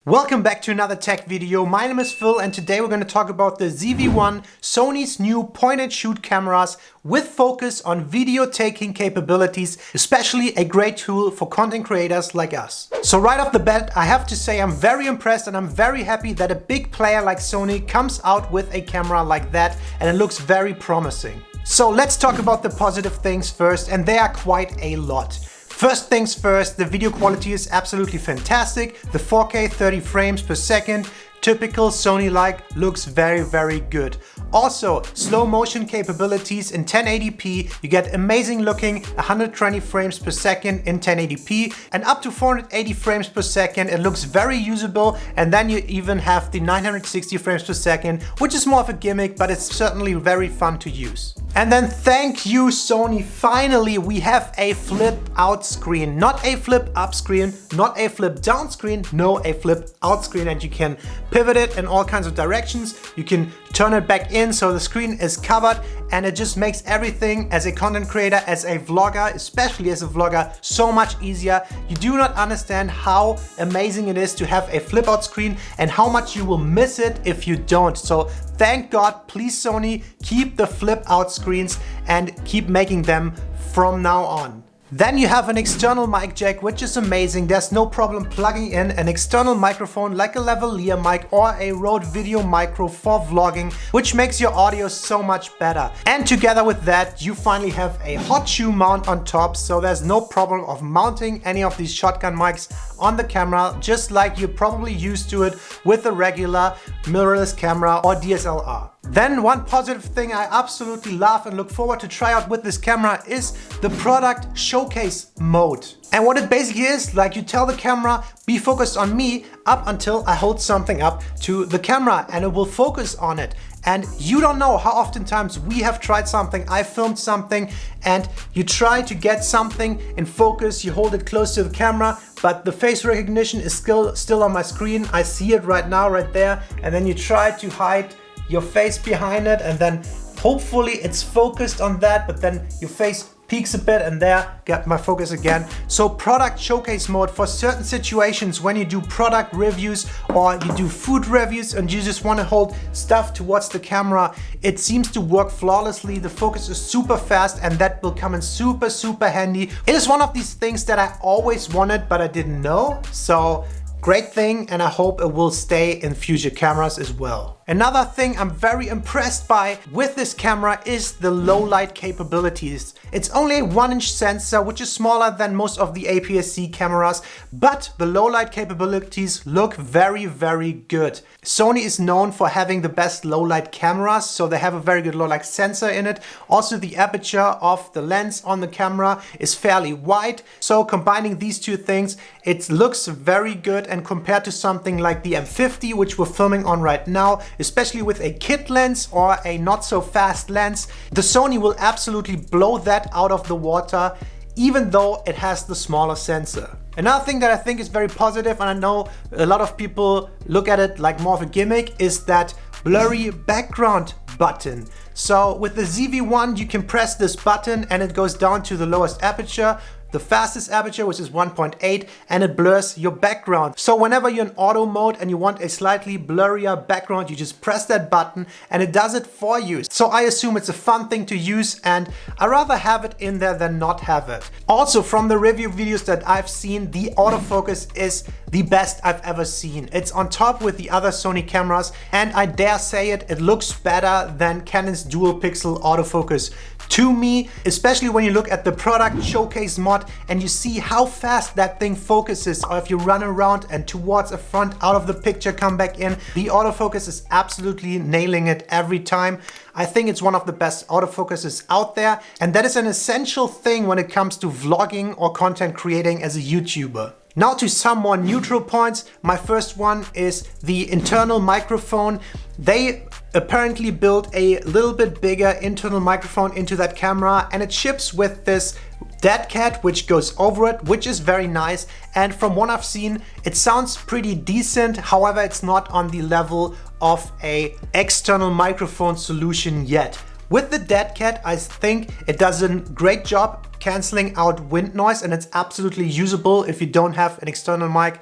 Welcome back to another tech video. My name is Phil and today we're going to talk about the ZV-1, Sony's new point-and-shoot cameras with focus on video taking capabilities, especially a great tool for content creators like us. So right off the bat, I have to say I'm very impressed and I'm very happy that a big player like Sony comes out with a camera like that, and it looks very promising. So let's talk about the positive things first, and there are quite a lot. First things first, the video quality is absolutely fantastic. The 4K 30 frames per second, typical Sony-like, looks very good. Also, slow motion capabilities in 1080p. You get amazing looking 120 frames per second in 1080p and up to 480 frames per second. It looks very usable, and then you even have the 960 frames per second, which is more of a gimmick, but it's certainly very fun to use. And then thank you, Sony, finally we have a flip out screen. Not a flip up screen, not a flip down screen, no, a flip out screen, and you can pivot it in all kinds of directions. You can turn it back in so the screen is covered, and it just makes everything as a content creator, as a vlogger, especially as a vlogger, so much easier. You do not understand how amazing it is to have a flip out screen and how much you will miss it if you don't. So thank God, please Sony, keep the flip out screens and keep making them from now on. Then you have an external mic jack, which is amazing. There's no problem plugging in an external microphone like a lavalier mic or a Rode video micro for vlogging, which makes your audio so much better. And together with that, you finally have a hot shoe mount on top, so there's no problem of mounting any of these shotgun mics on the camera, just like you're probably used to it with a regular mirrorless camera or DSLR. Then one positive thing I absolutely love and look forward to try out with this camera is the product showcase mode. And what it basically is, like, you tell the camera, be focused on me up until I hold something up to the camera, and it will focus on it. And you don't know how oftentimes we have tried something, I filmed something, and you try to get something in focus, you hold it close to the camera, but the face recognition is still on my screen. I see it right now, right there, and then you try to hide your face behind it, and then hopefully it's focused on that, but then your face peaks a bit, and there, get my focus again. So product showcase mode for certain situations when you do product reviews or you do food reviews and you just want to hold stuff towards the camera, it seems to work flawlessly. The focus is super fast, and that will come in super handy. It is one of these things that I always wanted, but I didn't know. So great thing, and I hope it will stay in future cameras as well. Another thing I'm very impressed by with this camera is the low light capabilities. It's only a 1-inch sensor, which is smaller than most of the APS-C cameras, but the low light capabilities look very good. Sony is known for having the best low light cameras, so they have a very good low light sensor in it. Also, the aperture of the lens on the camera is fairly wide, so combining these two things, it looks very good. And compared to something like the M50, which we're filming on right now, especially with a kit lens or a not so fast lens, the Sony will absolutely blow that out of the water, even though it has the smaller sensor. Another thing that I think is very positive, and I know a lot of people look at it like more of a gimmick, is that blurry background button. So with the ZV-1, you can press this button and it goes down to the lowest aperture, the fastest aperture, which is 1.8, and it blurs your background. So whenever you're in auto mode and you want a slightly blurrier background, you just press that button and it does it for you. So I assume it's a fun thing to use, and I'd rather have it in there than not have it. Also, from the review videos that I've seen, the autofocus is the best I've ever seen. It's on top with the other Sony cameras, and I dare say it, it looks better than Canon's dual pixel autofocus to me, especially when you look at the product showcase mod and you see how fast that thing focuses, or if you run around and towards a front, out of the picture, come back in. The autofocus is absolutely nailing it every time. I think it's one of the best autofocuses out there, and that is an essential thing when it comes to vlogging or content creating as a YouTuber. Now to some more neutral points. My first one is the internal microphone. They apparently built a little bit bigger internal microphone into that camera, and it ships with this dead cat which goes over it, which is very nice. And from what I've seen, it sounds pretty decent. However, it's not on the level of a external microphone solution yet. With the dead cat, I think it does a great job canceling out wind noise, and it's absolutely usable if you don't have an external mic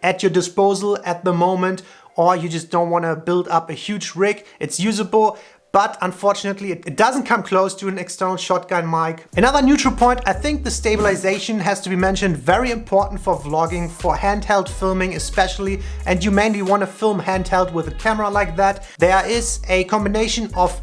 at your disposal at the moment, or you just don't want to build up a huge rig. It's usable, but unfortunately it doesn't come close to an external shotgun mic. Another neutral point, I think the stabilization has to be mentioned. Very important for vlogging, for handheld filming especially, and you mainly want to film handheld with a camera like that. There is a combination of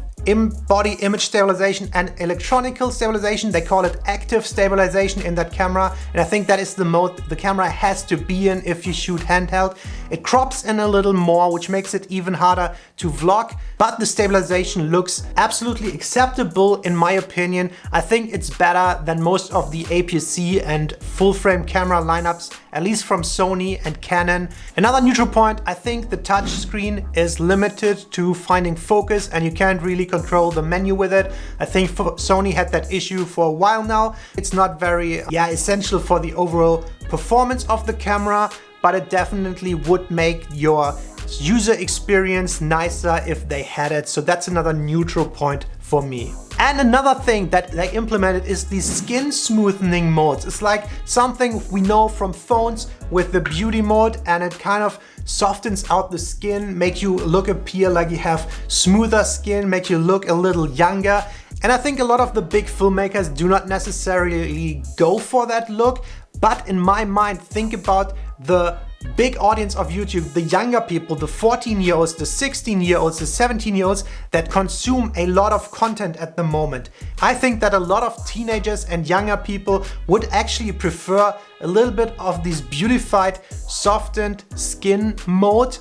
body image stabilization and electronical stabilization. They call it active stabilization in that camera, and I think that is the mode the camera has to be in if you shoot handheld. It crops in a little more, which makes it even harder to vlog, but the stabilization looks absolutely acceptable in my opinion. I think it's better than most of the APS-C and full frame camera lineups, at least from Sony and Canon. Another neutral point, I think the touch screen is limited to finding focus and you can't really control the menu with it. I think Sony had that issue for a while now. It's not very essential for the overall performance of the camera, but it definitely would make your user experience nicer if they had it. So that's another neutral point for me. And another thing that they implemented is the skin smoothing modes. It's like something we know from phones with the beauty mode, and it kind of softens out the skin, make you appear like you have smoother skin, make you look a little younger. And I think a lot of the big filmmakers do not necessarily go for that look, but in my mind, think about the big audience of YouTube, the younger people, the 14-year-olds, the 16-year-olds, the 17-year-olds that consume a lot of content at the moment. I think that a lot of teenagers and younger people would actually prefer a little bit of this beautified, softened skin mode.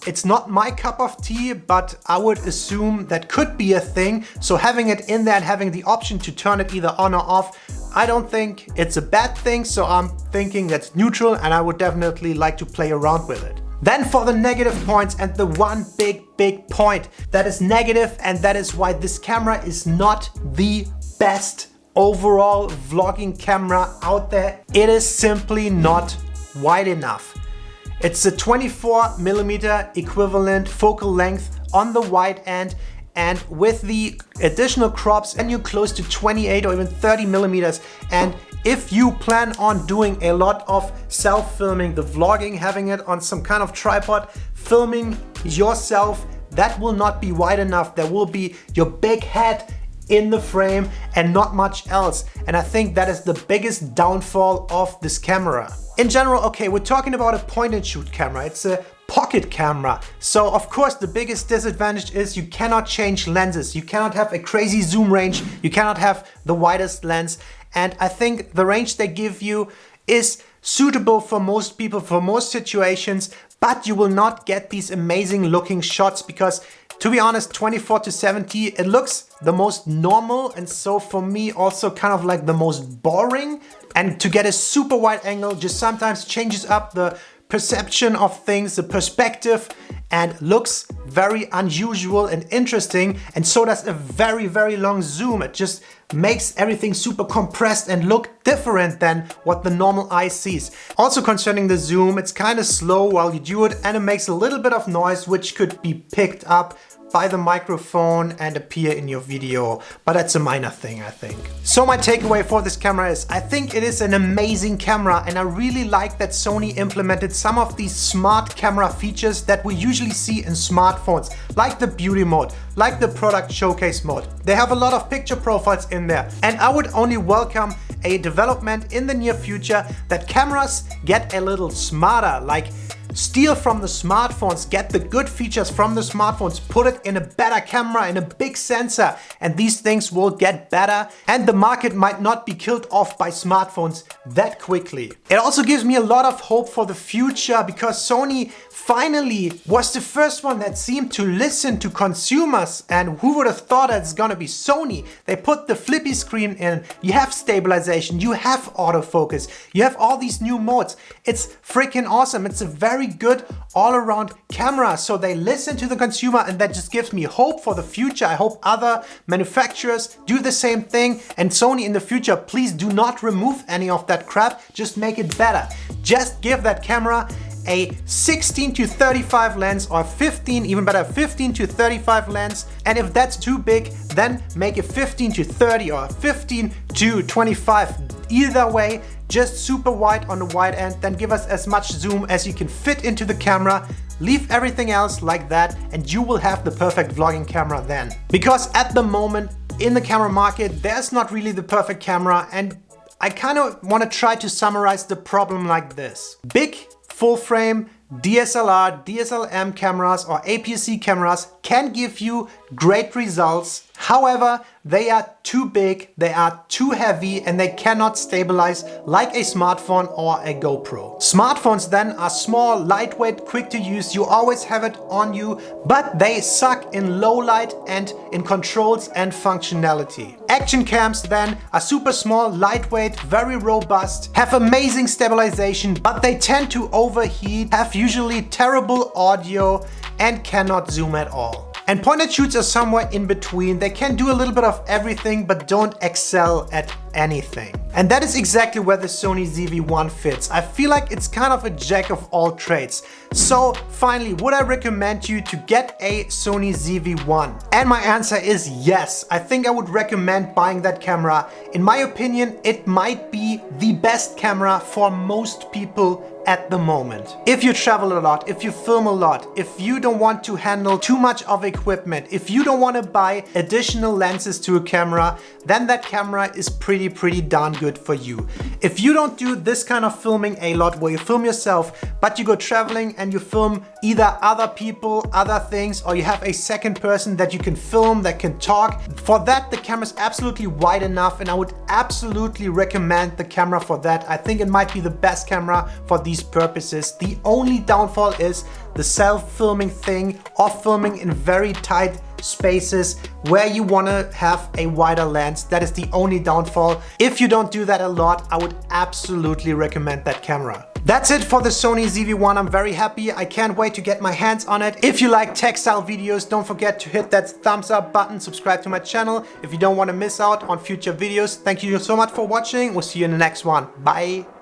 It's not my cup of tea, but I would assume that could be a thing. So having it in there and having the option to turn it either on or off, I don't think it's a bad thing. So I'm thinking that's neutral, and I would definitely like to play around with it. Then for the negative points, and the one big point that is negative, and that is why this camera is not the best overall vlogging camera out there. It is simply not wide enough. It's a 24mm equivalent focal length on the wide end, and with the additional crops, and you're close to 28 or even 30mm. And if you plan on doing a lot of self-filming, the vlogging, having it on some kind of tripod, filming yourself, that will not be wide enough. There will be your big head in the frame and not much else. And I think that is the biggest downfall of this camera. In general, okay, we're talking about a point and shoot camera. It's a pocket camera. So of course the biggest disadvantage is you cannot change lenses. You cannot have a crazy zoom range. You cannot have the widest lens. And I think the range they give you is suitable for most people, for most situations, but you will not get these amazing looking shots because, to be honest, 24-70, it looks the most normal, and so for me also kind of like the most boring. And to get a super wide angle just sometimes changes up the perception of things, the perspective, and looks very unusual and interesting. And so does a very long zoom. It just makes everything super compressed and look different than what the normal eye sees. Also concerning the zoom, it's kind of slow while you do it, and it makes a little bit of noise which could be picked up by the microphone and appear in your video, but that's a minor thing, I think. So my takeaway for this camera is, I think it is an amazing camera, and I really like that Sony implemented some of these smart camera features that we usually see in smartphones, like the beauty mode, like the product showcase mode. They have a lot of picture profiles in there, and I would only welcome a development in the near future that cameras get a little smarter, like steal from the smartphones, get the good features from the smartphones, put it in a better camera, in a big sensor, and these things will get better, and the market might not be killed off by smartphones that quickly. It also gives me a lot of hope for the future, because Sony finally was the first one that seemed to listen to consumers, and who would have thought it's gonna be Sony? They put the flippy screen in, you have stabilization, you have autofocus, you have all these new modes. It's freaking awesome. It's a very good all-around camera. So they listen to the consumer, and that just gives me hope for the future. I hope other manufacturers do the same thing, and Sony in the future, please do not remove any of that crap, just make it better. Just give that camera a 16-35 lens, or 15, even better, 15-35 lens. And if that's too big, then make a 15-30 or 15-25. Either way, just super wide on the wide end, then give us as much zoom as you can fit into the camera. Leave everything else like that and you will have the perfect vlogging camera then. Because at the moment in the camera market, there's not really the perfect camera, and I kind of want to try to summarize the problem like this. Big, full frame, DSLR, DSLM cameras or APS-C cameras can give you great results. However, they are too big, they are too heavy, and they cannot stabilize like a smartphone or a GoPro. Smartphones then are small, lightweight, quick to use, you always have it on you, but they suck in low light and in controls and functionality. Action cams then are super small, lightweight, very robust, have amazing stabilization, but they tend to overheat, have usually terrible audio, and cannot zoom at all. And point and shoots are somewhere in between. They can do a little bit of everything, but don't excel at anything. And that is exactly where the SONY ZV-1 fits. I feel like it's kind of a jack of all trades. So finally, would I recommend you to get a SONY ZV-1? And my answer is yes. I think I would recommend buying that camera. In my opinion, it might be the best camera for most people at the moment. If you travel a lot, if you film a lot, if you don't want to handle too much of equipment, if you don't want to buy additional lenses to a camera, then that camera is pretty darn good for you. If you don't do this kind of filming a lot where you film yourself, but you go traveling and you film either other people, other things, or you have a second person that you can film, that can talk, for that the camera is absolutely wide enough, and I would absolutely recommend the camera for that. I think it might be the best camera for these purposes. The only downfall is the self-filming thing, or filming in very tight spaces where you want to have a wider lens. That is the only downfall. If you don't do that a lot, I would absolutely recommend that camera. That's it for the SONY ZV-1. I'm very happy. I can't wait to get my hands on it. If you like tech style videos, don't forget to hit that thumbs up button, subscribe to my channel if you don't want to miss out on future videos. Thank you so much for watching. We'll see you in the next one. Bye.